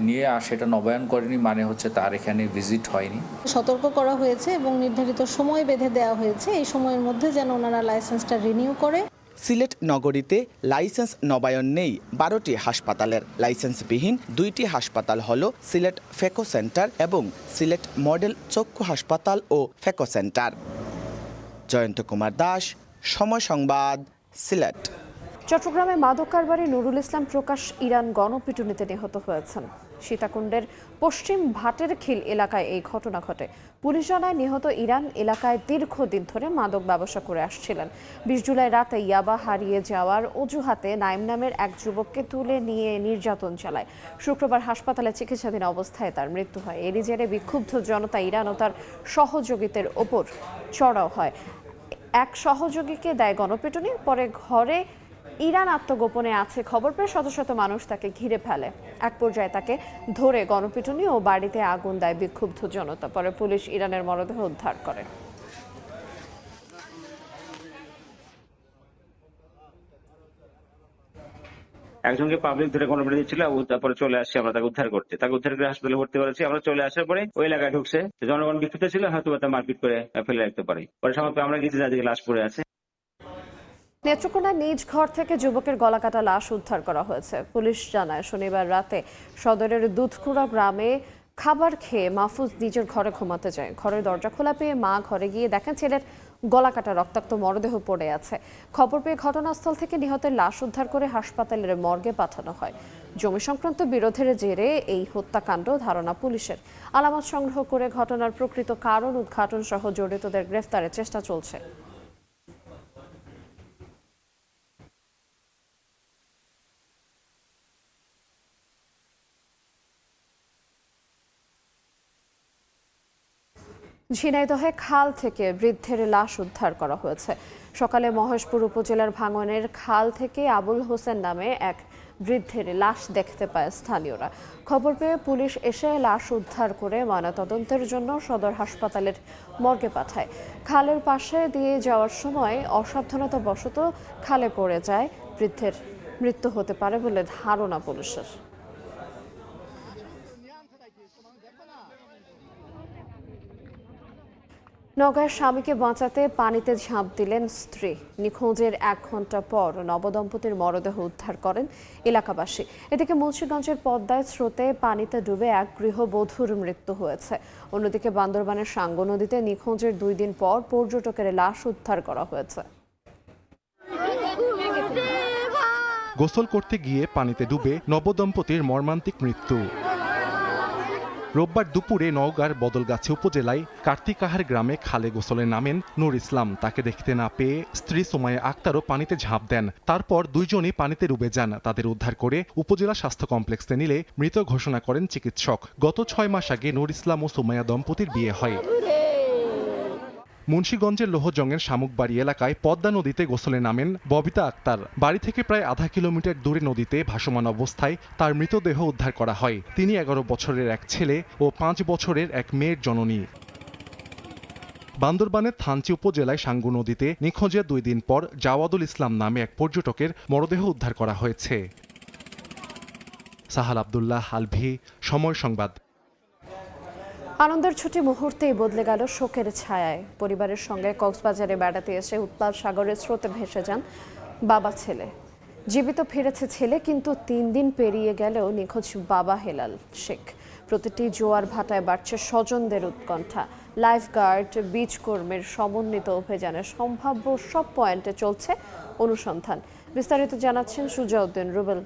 নিয়ে আর সেটা নবায়ন করেনি, মানে হচ্ছে তার এখানে ভিজিট হয়নি। সতর্ক করা হয়েছে এবং নির্ধারিত সময় বেঁধে দেওয়া হয়েছে, এই সময়ের মধ্যে যেন ওনারা লাইসেন্সটা রিনিউ করে। সিলেট নগরীতে লাইসেন্স নবায়ন নেই 12টি হাসপাতালের। লাইসেন্সবিহীন 2টি হাসপাতাল হল সিলেট ফেকো সেন্টার এবং সিলেট মডেল চক্ষু হাসপাতাল ও ফেকো সেন্টার। জয়ন্ত কুমার দাস, সময় সংবাদ, সিলেট। চট্টগ্রামে মাদক কারবারি নুরুল ইসলাম প্রকাশ ইরান গণপিটুনিতে নিহত হয়েছেন। সীতাকুণ্ডের পশ্চিম ভাটের খিল এলাকায় এই ঘটনা ঘটে। পুলিশ জানায় নিহত ইরান এলাকায় দীর্ঘদিন ধরে মাদক ব্যবসা করে আসছিলেন। 20 জুলাই রাতে ইয়াবা হারিয়ে যাওয়ার অজুহাতে নাইম নামের এক যুবককে তুলে নিয়ে নির্যাতন চালায়। শুক্রবার হাসপাতালে চিকিৎসাধীন অবস্থায় তার মৃত্যু হয়। এরই জেরে বিক্ষুব্ধ জনতা ইরান ও তার সহযোগীদের ওপর চড়াও হয়। এক সহযোগীকে দেয় গণপিটুনি। পরে ঘরে ইরান আত্মগোপনে আছে খবর পেয়ে শত শত মানুষ তাকে ঘিরে ফেলে। এক পর্যায়ে তাকে ধরে গণপিটুনি ও বাড়িতে আগুন দেয় বিক্ষুব্ধ জনতা। পরে পুলিশ ইরানের মরদেহ উদ্ধার করে। একজনকে পাবলিক ধরে গণপিটুনি ছিল, তারপরে চলে আসছি আমরা তাকে উদ্ধার করতে। তাকে উদ্ধার করে হাসপাতালে ভর্তি করেছি। আমরা চলে আসার পরে ওই এলাকায় ঢুকছে, জনগণ বিক্ষুব্ধ ছিল, হয়তো মারপিট করে ফেলে রাখতে পারে। পরে সময় আমরা গেছি, যাদিকে লাশ পড়ে আছে। নেত্রকোনায় নিজ ঘর থেকে যুবকের গলাকাটা লাশ উদ্ধার করা হয়েছে। পুলিশ জানায় শনিবার রাতে সদরের দুধকুড়া গ্রামে খাবার খেয়ে মাহফুজ নিজের ঘরে ঘুমাতে যায়। ঘরের দরজা খোলা পেয়ে মা ঘরে গিয়ে দেখেন ছেলের গলাকাটা রক্তাক্ত মরদেহ পড়ে আছে। খবর পেয়ে ঘটনাস্থল থেকে নিহতের লাশ উদ্ধার করে হাসপাতালের মর্গে পাঠানো হয়। জমি সংক্রান্ত বিরোধের জেরে এই হত্যাকাণ্ড ধারণা পুলিশের। আলামত সংগ্রহ করে ঘটনার প্রকৃত কারণ উদ্ঘাটন সহ জড়িতদের গ্রেফতারের চেষ্টা চলছে। ঝিনাইদহে খাল থেকে বৃদ্ধের লাশ উদ্ধার করা হয়েছে। সকালে মহেশপুর উপজেলার ভাঙনের খাল থেকে আবুল হোসেন নামে এক বৃদ্ধের লাশ দেখতে পায় স্থানীয়রা। খবর পেয়ে পুলিশ এসে লাশ উদ্ধার করে ময়নাতদন্তের জন্য সদর হাসপাতালের মর্গে পাঠায়। খালের পাশে দিয়ে যাওয়ার সময় অসাবধানতাবশত খালে পড়ে যায়। বৃদ্ধের মৃত্যু হতে পারে বলে ধারণা পুলিশের। নওগাঁয় স্বামীকে বাঁচাতে পানিতে ঝাঁপ দিলেন স্ত্রী। নিখোঁজের 1 ঘন্টা পর নবদম্পতির মরদেহ উদ্ধার করেন এলাকাবাসী। এদিকে মুন্সিগঞ্জের পদ্মায় স্রোতে পানিতে ডুবে এক গৃহবধূর মৃত্যু হয়েছে। অন্যদিকে বান্দরবানের সাঙ্গু নদীতে নিখোঁজের 2 দিন পর পর্যটকের লাশ উদ্ধার করা হয়েছে। গোসল করতে গিয়ে পানিতে ডুবে নবদম্পতির মর্মান্তিক মৃত্যু। রোববার দুপুরে নওগাঁর বদলগাছি উপজেলায় কার্তিকাহার গ্রামে খালে গোসলে নামেন নূর ইসলাম। তাকে দেখতে না পেয়ে স্ত্রী সুমাইয়া আক্তারও পানিতে ঝাঁপ দেন। তারপর দুইজনই পানিতে ডুবে যান। তাদের উদ্ধার করে উপজেলা স্বাস্থ্য কমপ্লেক্সে নিলে মৃত ঘোষণা করেন চিকিৎসক। গত 6 মাস আগে নূর ইসলাম ও সুমাইয়া দম্পতির বিয়ে হয়। মুন্সিগঞ্জের লোহজংয়ের শামুকবাড়ি এলাকায় পদ্মা নদীতে গোসলে নামেন ববিতা আক্তার। বাড়ি থেকে প্রায় আধা কিলোমিটার দূরে নদীতে ভাসমান অবস্থায় তার মৃতদেহ উদ্ধার করা হয়। তিনি 11 বছরের এক ছেলে ও 5 বছরের এক মেয়ের জননী। বান্দরবানের থানচি উপজেলায় সাঙ্গু নদীতে নিখোঁজের 2 দিন পর জাওয়াদুল ইসলাম নামে এক পর্যটকের মরদেহ উদ্ধার করা হয়েছে। সাহাল আব্দুল্লাহ আলভি, সময় সংবাদ। আনন্দের ছুটি মুহূর্তেই বদলে গেল শোকের ছায়ায়। পরিবারের সঙ্গে কক্সবাজারে বেড়াতে এসে উত্তাল সাগরের স্রোতে ভেসে যান বাবা ছেলে। জীবিত ফিরেছে ছেলে, কিন্তু 3 দিন পেরিয়ে গেলেও নিখোঁজ বাবা হেলাল শেখ। প্রতিটি জোয়ার ভাটায় বাড়ছে স্বজনদের উৎকণ্ঠা। লাইফগার্ড, বিচ কর্মীর সমন্বিত অভিযানে সম্ভাব্য সব পয়েন্টে চলছে অনুসন্ধান। বিস্তারিত জানাচ্ছেন সুজাউদ্দিন রুবেল।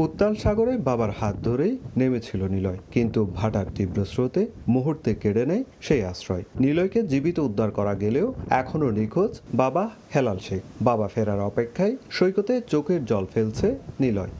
উত্তাল সাগরে বাবার হাত ধরেই নেমেছিল নিলয়, কিন্তু ভাটার তীব্র স্রোতে মুহূর্তে কেড়ে নেয় সেই আশ্রয়। নিলয়কে জীবিত উদ্ধার করা গেলেও এখনও নিখোঁজ বাবা হেলাল শেখ। বাবা ফেরার অপেক্ষায় সৈকতে চোখের জল ফেলছে নিলয়।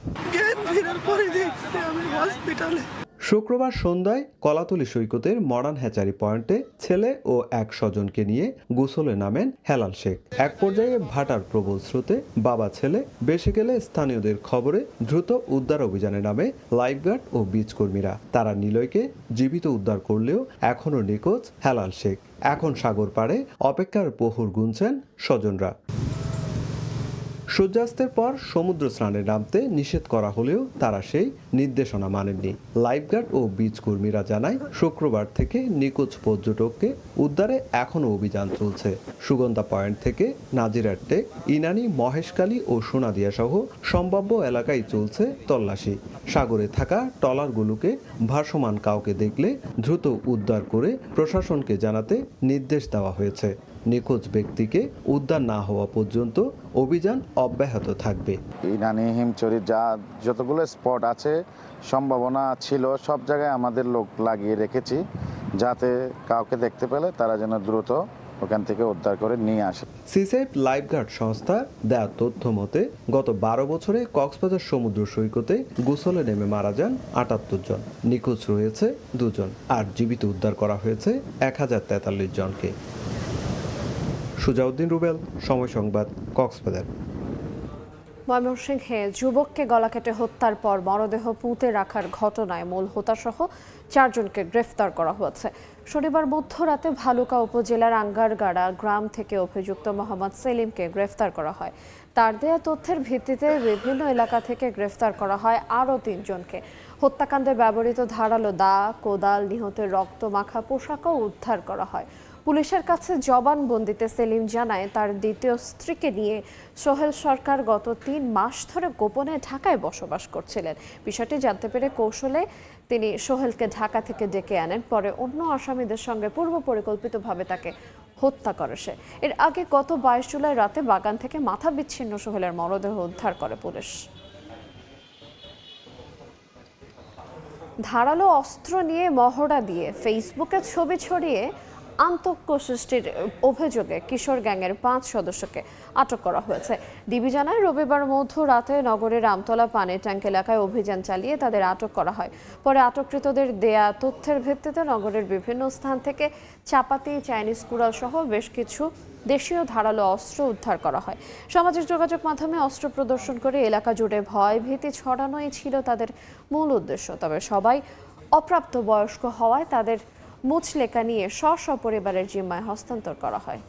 শুক্রবার সন্ধ্যায় কলাতলী সৈকতের মডার্ন হ্যাচারি পয়েন্টে ছেলে ও এক স্বজনকে নিয়ে গোসলে নামেন হেলাল শেখ। এক পর্যায়ে ভাটার প্রবল স্রোতে বাবা ছেলে বেসে গেলে স্থানীয়দের খবরে দ্রুত উদ্ধার অভিযানে নামে লাইফগার্ড ও বিচ কর্মীরা। তারা নিলয়কে জীবিত উদ্ধার করলেও এখনও নিখোঁজ হেলাল শেখ। এখন সাগর পাড়ে অপেক্ষার প্রহর গুনছেন স্বজনরা। সূর্যাস্তের পর সমুদ্র স্নানে নামতে নিষেধ করা হলেও তারা সেই নির্দেশনা মানেননি। লাইফগার্ড ও বিচ কর্মীরা জানায়, শুক্রবার থেকে নিখোঁজ পর্যটককে উদ্ধারে এখনও অভিযান চলছে। সুগন্ধা পয়েন্ট থেকে নাজিরার টেক, ইনানি, মহেশখালী ও সোনাদিয়া সহ সম্ভাব্য এলাকায় চলছে তল্লাশি। সাগরে থাকা ট্রলারগুলোকে ভাসমান কাউকে দেখলে দ্রুত উদ্ধার করে প্রশাসনকে জানাতে নির্দেশ দেওয়া হয়েছে। নিখোঁজ ব্যক্তিকে উদ্ধার না হওয়া পর্যন্ত অভিযান অব্যাহত থাকবে। ইনানি, হিমচুরি যতগুলো স্পট আছে সম্ভাবনা ছিল, সব জায়গায় আমাদের লোক লাগিয়ে রেখেছি, যাতে কাউকে দেখতে পেলে তারা যেন দ্রুত ওখান থেকে উদ্ধার করে নিয়ে আসে। সিসেফ লাইফগার্ড সংস্থা দেওয়া তথ্য মতে গত 12 বছরে কক্সবাজার সমুদ্র সৈকতে গোসলে নেমে মারা যান 78 জন। নিখোঁজ রয়েছে 2 জন, আর জীবিত উদ্ধার করা হয়েছে 1043 জনকে। সুজাউদ্দিন রুবেল, সময় সংবাদ, কক্সবাজার। ময়মনসিংহে যুবককে গলা কেটে হত্যার পর মরদেহ পুঁতে রাখার ঘটনায় মূল হোতাসহ 4 জনকে গ্রেফতার করা হয়েছে। শনিবার মধ্যরাতে ভালুকা উপজেলার আঙ্গারগাড়া গ্রাম থেকে অভিযুক্ত মোহাম্মদ সেলিমকে গ্রেফতার করা হয়। তার দেয়া তথ্যের ভিত্তিতে বিভিন্ন এলাকা থেকে গ্রেফতার করা হয় আরও 3 জনকে। হত্যাকাণ্ডে ব্যবহৃত ধারালো দা, কোদাল, নিহতের রক্ত মাখা পোশাকও উদ্ধার করা হয়। পুলিশের কাছে জবানবন্দিতে সেলিম জানায়, তার দ্বিতীয় স্ত্রীকে নিয়ে সোহেল সরকার গত 3 মাস ধরে গোপনে ঢাকায় বসবাস করছিলেন। বিষয়টি জানতে পেরে কৌশলে তিনি সোহেলকে ঢাকা থেকে ডেকে আনেন। পরে অন্য আসামিদের সঙ্গে পূর্ব পরিকল্পিতভাবে তাকে হত্যা করে সে। এর আগে গত 22 জুলাই রাতে বাগান থেকে মাথা বিচ্ছিন্ন সোহেলের মরদেহ উদ্ধার করে পুলিশ। ধারালো অস্ত্র নিয়ে মহড়া দিয়ে ফেসবুকে ছবি ছড়িয়ে আতঙ্ক সৃষ্টির অভিযোগে কিশোর গ্যাংয়ের 5 সদস্যকে আটক করা হয়েছে। ডিবি জানায়, রবিবার মধ্যরাতে নগরের আমতলা পানি ট্যাঙ্ক এলাকায় অভিযান চালিয়ে তাদের আটক করা হয়। পরে আটককৃতদের দেয়া তথ্যের ভিত্তিতে নগরের বিভিন্ন স্থান থেকে চাপাতি, চাইনিজ কুড়াল সহ বেশ কিছু দেশীয় ধারালো অস্ত্র উদ্ধার করা হয়। সামাজিক যোগাযোগ মাধ্যমে অস্ত্র প্রদর্শন করে এলাকা জুড়ে ভয় ভীতি ছড়ানোই ছিল তাদের মূল উদ্দেশ্য। তবে সবাই অপ্রাপ্ত বয়স্ক হওয়ায় তাদের মুচলেকা নিয়ে স্ব পরিবারের জিম্মায় হস্তান্তর করা হয়।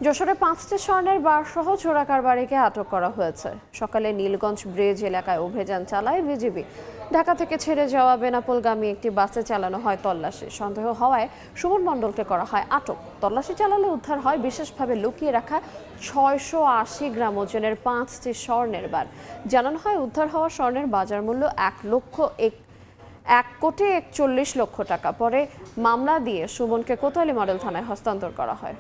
যশোরে 5টি স্বর্ণের বার সহ চোরা কারবারিকে আটক করা হয়েছে। সকালে নীলগঞ্জ ব্রিজ এলাকায় অভিযান চালায় বিজিবি। ঢাকা থেকে ছেড়ে যাওয়া বেনাপোলগামী একটি বাসে চালানো হয় তল্লাশি। সন্দেহ হওয়ায় সুমন মণ্ডলকে করা হয় আটক। তল্লাশি চালালে উদ্ধার হয় বিশেষভাবে লুকিয়ে রাখা 680 গ্রাম ওজনের 5টি স্বর্ণের বার। জানানো হয়, উদ্ধার হওয়া স্বর্ণের বাজার মূল্য 1,41,40,00,000 টাকা। পরে মামলা দিয়ে সুমনকে কোতোয়ালি মডেল থানায় হস্তান্তর করা হয়।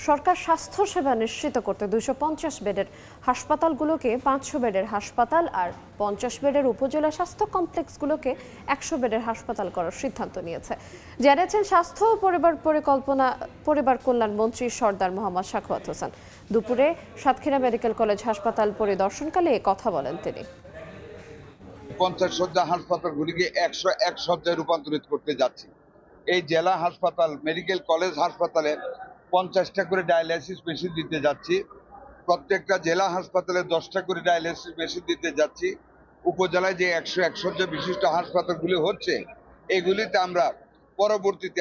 সরকার স্বাস্থ্যসেবা নিশ্চিত করতে 250 বেডের হাসপাতালগুলোকে 500 বেডের হাসপাতাল আর 50 বেডের উপজেলা স্বাস্থ্য কমপ্লেক্সগুলোকে 100 বেডের হাসপাতাল করার সিদ্ধান্ত নিয়েছে, জানিয়েছেন স্বাস্থ্য ও পরিবার কল্যাণ মন্ত্রী সরদার মোহাম্মদ সাখাওয়াত হোসেন। দুপুরে সাতক্ষীরা মেডিকেল কলেজ হাসপাতাল পরিদর্শনকালে এ কথা বলেন তিনি। 50 শয্যা হাসপাতালগুলিকে 101 শয্যায় রূপান্তরিত করতে যাচ্ছি। এই জেলা হাসপাতাল, মেডিকেল কলেজ হাসপাতালে 50টা করে ডায়ালাইসিস মেশিন দিতে যাচ্ছি। প্রত্যেকটা জেলা হাসপাতালে 10টা করে ডায়ালাইসিস মেশিন দিতে যাচ্ছি। উপজেলায় যে 101 শয্যা বিশিষ্ট হাসপাতালগুলি হচ্ছে, এগুলিতে আমরা পরবর্তীতে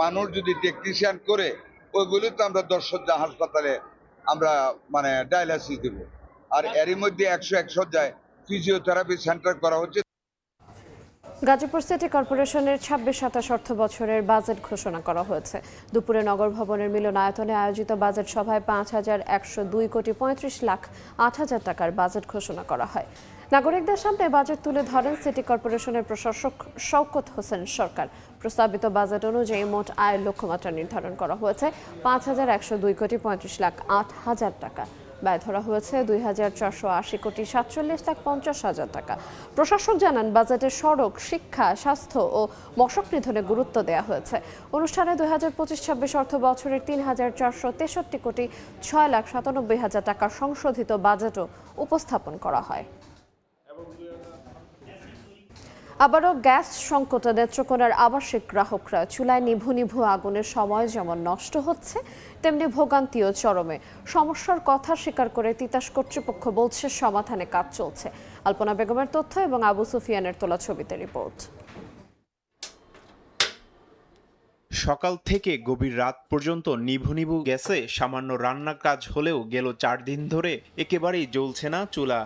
মানুষ যদি টেকনিশিয়ান করে ওইগুলিতে আমরা 10 শয্যা হাসপাতালে আমরা ডায়ালাইসিস দেব। আর এরই মধ্যে 101 শয্যায় ফিজিওথেরাপি সেন্টার করা হচ্ছে। গাজীপুর সিটি কর্পোরেশনের ২৬-২৭ অর্থ বছরের বাজেট ঘোষণা করা হয়েছে। দুপুরে নগর ভবনের মিলনায়তনে আয়োজিত বাজেট সভায় ৫,১০২,৩৫,৮০,০০০ টাকার বাজেট ঘোষণা করা হয়। নাগরিকদের সামনে বাজেট তুলে ধরেন সিটি কর্পোরেশনের প্রশাসক শওকত হোসেন সরকার। প্রস্তাবিত বাজেট অনুযায়ী মোট আয়ের লক্ষ্যমাত্রা নির্ধারণ করা হয়েছে ৫,১০২,৩৫,৮০,০০০ টাকা। ব্যয় ধরা হয়েছে ২,৪৮,৪৭,৫০,০০০ টাকা। প্রশাসক জানান, বাজেটে সড়ক, শিক্ষা, স্বাস্থ্য ও মশক নিধনে গুরুত্ব দেওয়া হয়েছে। অনুষ্ঠানে ২০২৫-২৬ অর্থ বছরের ৩,৪৬৩,৬৯৭,০০০ টাকার সংশোধিত বাজেটও উপস্থাপন করা হয়। আবারও গ্যাস সংকটে নেত্রকোনার আবাসিক গ্রাহকরা চুলায় নিভু নিভু আগুনের সময় যেমন নষ্ট হচ্ছে, তেমনি ভোগান্তিও চরমে। সমস্যার কথা স্বীকার করে তিতাস কর্তৃপক্ষ বলছে সমাধানে কাজ চলছে। আলপনা বেগমের তথ্য এবং আবু সুফিয়ানের তোলা ছবিতে রিপোর্ট। সকাল থেকে গভীর রাত পর্যন্ত নিভু নিভু গ্যাসে সামান্য রান্নার কাজ হলেও গেল ৪ দিন ধরে একেবারেই জ্বলছে না চুলা।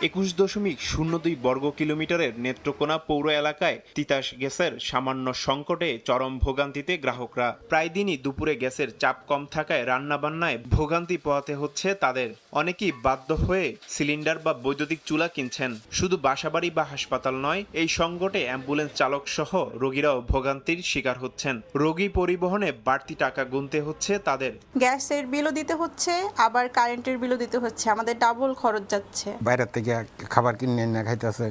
২১.০২ বর্গ কিলোমিটারের নেত্রকোনা পৌর এলাকায় তিতাস গ্যাসের সামান্য সংকটে চরম ভোগান্তিতে গ্রাহকরা। প্রায় দিনই দুপুরে গ্যাসের চাপ কম থাকায় রান্নাবান্নায় ভোগান্তি পোহাতে হচ্ছে তাদের। অনেকেই বাধ্য হয়ে সিলিন্ডার বা বৈদ্যুতিক চুলা কিনছেন। শুধু বাসাবাড়ি বা হাসপাতাল নয়, এই সংকটে অ্যাম্বুলেন্স চালক সহ রোগীরাও ভোগান্তির শিকার হচ্ছেন। রোগী পরিবহনে বাড়তি টাকা গুনতে হচ্ছে তাদের। গ্যাসের বিলও দিতে হচ্ছে, আবার কারেন্টের বিলও দিতে হচ্ছে, আমাদের ডাবল খরচ যাচ্ছে। বাইরে থেকে খাবার কিনে না খাইতেছে,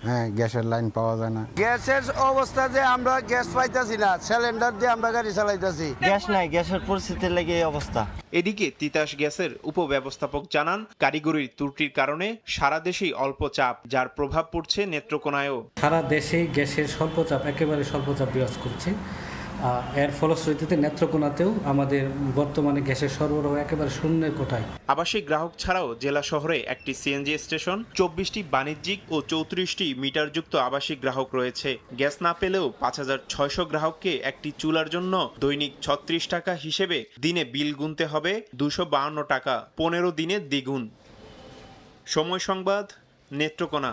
হ্যাঁ, গ্যাসের লাইন পাওয়া যায় না। গ্যাসের অবস্থা যে আমরা গ্যাস পাইতেছি না, সিলিন্ডার দিয়ে আমরা গাড়ি চালাইতেছি। গ্যাস নাই, গ্যাসের পরিস্থিতির লেগে এই অবস্থা। এদিকে তিতাস গ্যাসের উপব্যবস্থাপক জানান, কারিগরি ত্রুটির কারণে সারা দেশেই অল্প চাপ, যার প্রভাব পড়ছে নেত্রকোনায়ও। সারা দেশেই গ্যাসের স্বল্প চাপ, একেবারে স্বল্প চাপ বিরাজ করছে। এর ফলশ্রুতিতে নেত্রকোনাতেও আমাদের বর্তমানে গ্যাসের সরবরাহ একেবারে শূন্যের কোঠায়। আবাসিক গ্রাহক ছাড়াও জেলা শহরে একটি সিএনজি স্টেশন, ২৪টি বাণিজ্যিক ও ৩৪টি মিটারযুক্ত আবাসিক গ্রাহক রয়েছে। গ্যাস না পেলেও ৫,৬০০ গ্রাহককে একটি চুলার জন্য দৈনিক ৩৬ টাকা হিসেবে দিনে বিল গুনতে হবে ২৫২ টাকা, ১৫ দিনে দ্বিগুণ। সময় সংবাদ, নেত্রকোনা।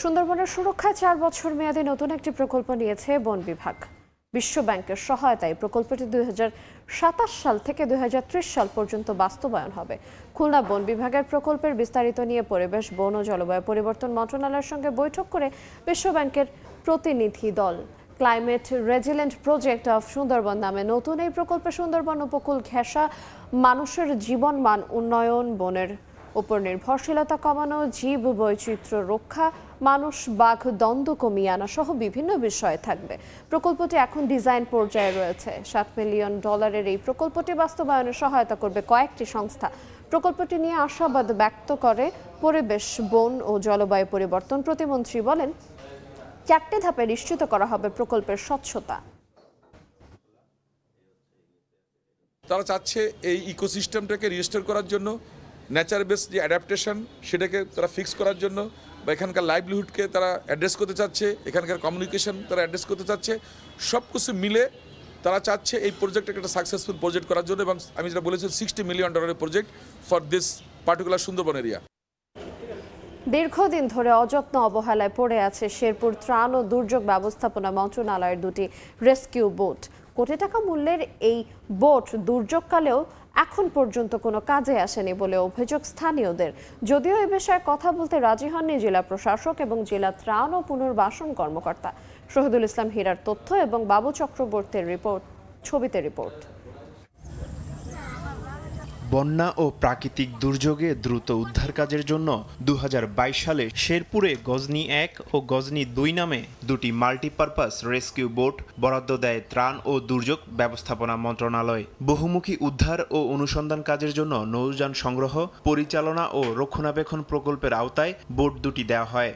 সুন্দরবনের সুরক্ষায় ৪ বছর মেয়াদী নতুন একটি প্রকল্প নিয়েছে বন বিভাগ। বিশ্ব ব্যাংকের সহায়তায় প্রকল্পটি ২০২৭ সাল থেকে ২০৩০ সাল পর্যন্ত বাস্তবায়ন হবে। খুলনা বন বিভাগের প্রকল্পের বিস্তারিত নিয়ে পরিবেশ, বন ও জলবায়ু পরিবর্তন মন্ত্রণালয়ের সঙ্গে বৈঠক করে বিশ্ব ব্যাংকের প্রতিনিধি দল। Climate resilient project of Sundarban নামে নতুন এই প্রকল্পে সুন্দরবন উপকূল ঘেঁষা মানুষের জীবনমান উন্নয়ন, বনের উপর নির্ভরশীলতা কমানো, জীব বৈচিত্র্য রক্ষা, মানুষ বাঘ দ্বন্দ্ব কমিয়ে আনা সহ বিভিন্ন বিষয় থাকবে। প্রকল্পটি এখন ডিজাইন পর্যায়ে রয়েছে। $7 মিলিয়ন এই প্রকল্পটি বাস্তবায়নে সহায়তা করবে কয়েকটি সংস্থা। প্রকল্পটি নিয়ে আশাবাদ ব্যক্ত করে পরিবেশ, বন ও জলবায়ু পরিবর্তন প্রতিমন্ত্রী। বলেন, 4টি ধাপে নিশ্চিত করা হবে প্রকল্পের স্বচ্ছতা। তারা চাচ্ছে এই ইকোসিস্টেমটাকে রিস্টোর করার জন্য, নেচার বেস যে অ্যাডাপ্টেশন সেটাকে তারা ফিক্স করার জন্য, বা এখানকার লাইভলিহুডকে তারা অ্যাড্রেস করতে চাচ্ছে, এখানকার কমিউনিকেশন তারা অ্যাড্রেস করতে চাচ্ছে। সব কিছু মিলে তারা চাচ্ছে এই প্রজেক্টটাকে একটা সাকসেসফুল প্রজেক্ট করার জন্য। এবং আমি যেটা বলেছি, $60 million project for this particular Sundarban area. দীর্ঘদিন ধরে অযত্ন অবহেলায় পড়ে আছে শেরপুর ত্রাণ ও দুর্যোগ ব্যবস্থাপনা মন্ত্রণালয়ের 2টি রেস্কিউ বোট। কোটি টাকা মূল্যের এই বোট দুর্যোগকালেও এখন পর্যন্ত কোনো কাজে আসেনি বলে অভিযোগ স্থানীয়দের। যদিও এ বিষয়ে কথা বলতে রাজি হননি জেলা প্রশাসক এবং জেলা ত্রাণ ও পুনর্বাসন কর্মকর্তা। শহীদুল ইসলাম হীরার তথ্য এবং বাবু চক্রবর্তীর রিপোর্ট, ছবিতে রিপোর্ট। বন্যা ও প্রাকৃতিক দুর্যোগে দ্রুত উদ্ধার কাজের জন্য ২০২২ সালে শেরপুরে গজনী 1 ও গজনী 2 নামে 2টি মাল্টিপারপাস রেস্কিউ বোট বরাদ্দ দেয় ত্রাণ ও দুর্যোগ ব্যবস্থাপনা মন্ত্রণালয়। বহুমুখী উদ্ধার ও অনুসন্ধান কাজের জন্য নৌযান সংগ্রহ, পরিচালনা ও রক্ষণাবেক্ষণ প্রকল্পের আওতায় বোট 2টি দেওয়া হয়।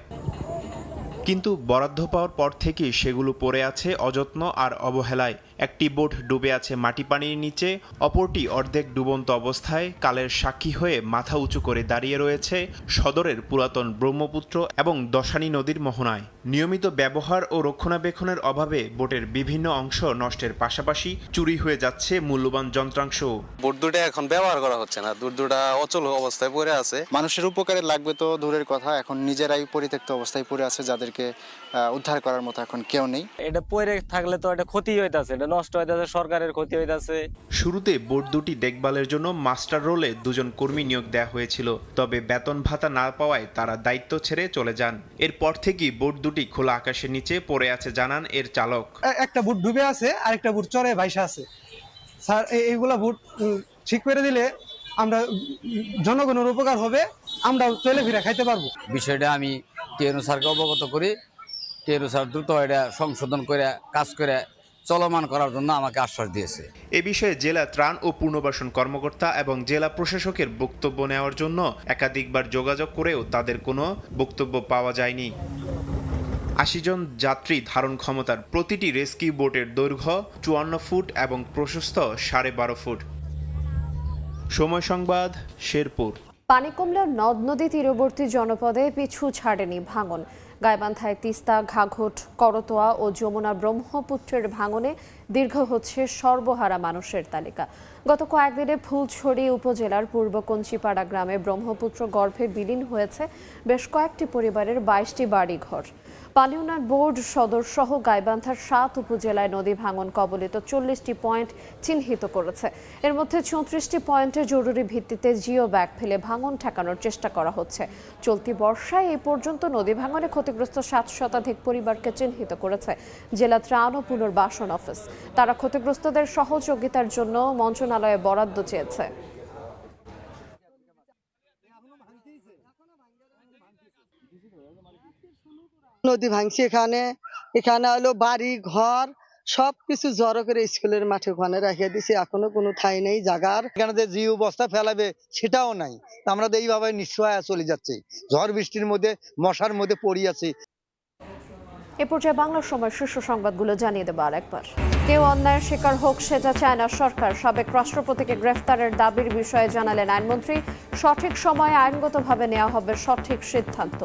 কিন্তু বরাদ্দ পাওয়ার পর থেকেই সেগুলো পড়ে আছে অযত্ন আর অবহেলায়। একটি বোট ডুবে আছে মাটি পানির নিচে, অপরটি অর্ধেক ডুবন্ত অবস্থায় কালের সাক্ষী হয়ে মাথা উঁচু করে দাঁড়িয়ে রয়েছে সদরের পুরাতন ব্রহ্মপুত্র এবং দশানী নদীর মোহনায়। নিয়মিত ব্যবহার ও রক্ষণাবেক্ষণের অভাবে বোটের বিভিন্ন অংশ নষ্টের পাশাপাশি চুরি হয়ে যাচ্ছে মূল্যবান যন্ত্রাংশ। বোট দুটো এখন ব্যবহার করা হচ্ছে না, দুটা অচল অবস্থায় পড়ে আছে। মানুষের উপকারে লাগবে তো দূরের কথা, এখন নিজেরাই পরিত্যক্ত অবস্থায় পড়ে আছে, যাদেরকে উদ্ধার করার মতো এখন কেউ নেই। এটা পড়ে থাকলে তো এটা ক্ষতি হইতাছে, এটা নষ্ট হইতাছে, সরকারের ক্ষতি হইতাছে। শুরুতে বোট দুটি দেখভালের জন্য মাস্টার রোলে 2 জন কর্মী নিয়োগ দেওয়া হয়েছিল, তবে বেতন ভাতা না পাওয়ায় তারা দায়িত্ব ছেড়ে চলে যান। এরপর থেকেই বোট দুটি খোলা আকাশের নিচে পড়ে আছে জানান এর চালক। একটা বুট ডুবে আছে আর একটা বুট চরে ভাইসা আছে স্যার, এইগুলা বুট ঠিক করে দিলে আমরা জনগণের উপকার হবে, আমরা চলে ফিরে খাইতে পারবো। বিষয়টা আমি টিএনও স্যারকে অবগত করি, টিএনও স্যার দ্রুত এটা সংশোধন করে কাজ করে চলমান করার জন্য আমাকে আশ্বাস দিয়েছে। এ বিষয়ে জেলা ত্রাণ ও পুনর্বাসন কর্মকর্তা এবং জেলা প্রশাসকের বক্তব্য নেওয়ার জন্য একাধিকবার যোগাযোগ করেও তাদের কোনো বক্তব্য পাওয়া যায়নি। 80 জন যাত্রী ধারণ ক্ষমতার প্রতিটি রেস্কিউ বোটের দৈর্ঘ্য 54 ফুট এবং প্রশস্ত 12.5 ফুট। সময় সংবাদ, শেরপুর। পানি কমলেও নদ নদী তীরবর্তী জনপদে পিছু ছাড়েনি ভাঙন। গাইবান্ধায় তিস্তা, ঘাঘট, করতোয়া ও যমুনা ব্রহ্মপুত্রের ভাঙনে দীর্ঘ হচ্ছে সর্বহারা মানুষের তালিকা। গত কয়েকদিনে ফুলছড়ি উপজেলার পূর্ব কঞ্চিপাড়া গ্রামে ব্রহ্মপুত্র গর্ভে বিলীন হয়েছে বেশ কয়েকটি পরিবারের 22টি বাড়িঘর। পানি উন্নয়ন বোর্ড সদর সহ গাইবান্ধার 7 উপজেলায় নদী ভাঙন কবলিত 40টি পয়েন্ট চিহ্নিত করেছে। এর মধ্যে 34টি পয়েন্টে জরুরি ভিত্তিতে জিও ব্যাগ ফেলে ভাঙন ঠেকানোর চেষ্টা করা হচ্ছে। চলতি বর্ষায় এই পর্যন্ত নদী ভাঙনে ক্ষতিগ্রস্ত 7 শতাধিক পরিবারকে চিহ্নিত করেছে জেলা ত্রাণ ও পুনর্বাসন অফিস। তারা ক্ষতিগ্রস্তদের সহযোগিতার জন্য মন্ত্রণালয়ে বরাদ্দ চেয়েছে। নদী ভাঙছে, এখানে হলো বাড়ি ঘর সবকিছু জড়ো করে স্কুলের মাঠে ওখানে রেখে দিছে, এখনো কোনো ঠাঁই নেই জায়গার। এখানে যে জিও বস্তা ফেলাবে সেটাও নাই, আমরা তো এইভাবে নিশ্চয় চলে যাচ্ছি, ঝড় বৃষ্টির মধ্যে মশার মধ্যে পড়ে আছি। এ পর্যায়ে বাংলা সময় শীর্ষ সংবাদগুলো জানিয়ে দেবো আরেকবার। কেউ অন্যায়ের শিকার হোক সেটা চায় না সরকার। সাবেক রাষ্ট্রপতিকে গ্রেফতারের দাবির বিষয়ে জানালেন আইনমন্ত্রী। সঠিক সময়ে আইনগতভাবে নেওয়া হবে সঠিক সিদ্ধান্ত।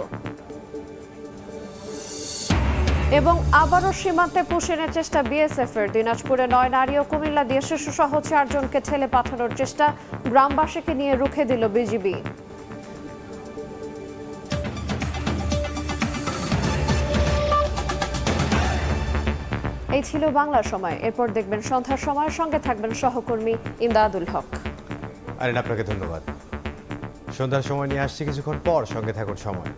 এবং আবারও সীমান্তে পুশিনের চেষ্টা বিএসএফের। দিনাজপুরে 9 নারী ও কুমিল্লা দিয়ে শিশুসহ 4 জনকে ঠেলে পাঠানোর চেষ্টা, গ্রামবাসীকে নিয়ে রুখে দিল বিজিবি। এই ছিল বাংলার সময়। এরপর দেখবেন সন্ধ্যার সময়ের সঙ্গে থাকবেন সহকর্মী ইমদাদুল হক। আপনাকে ধন্যবাদ। সন্ধ্যার সময় নিয়ে আসছি কিছুক্ষণ পর, সঙ্গে থাকুন সময়।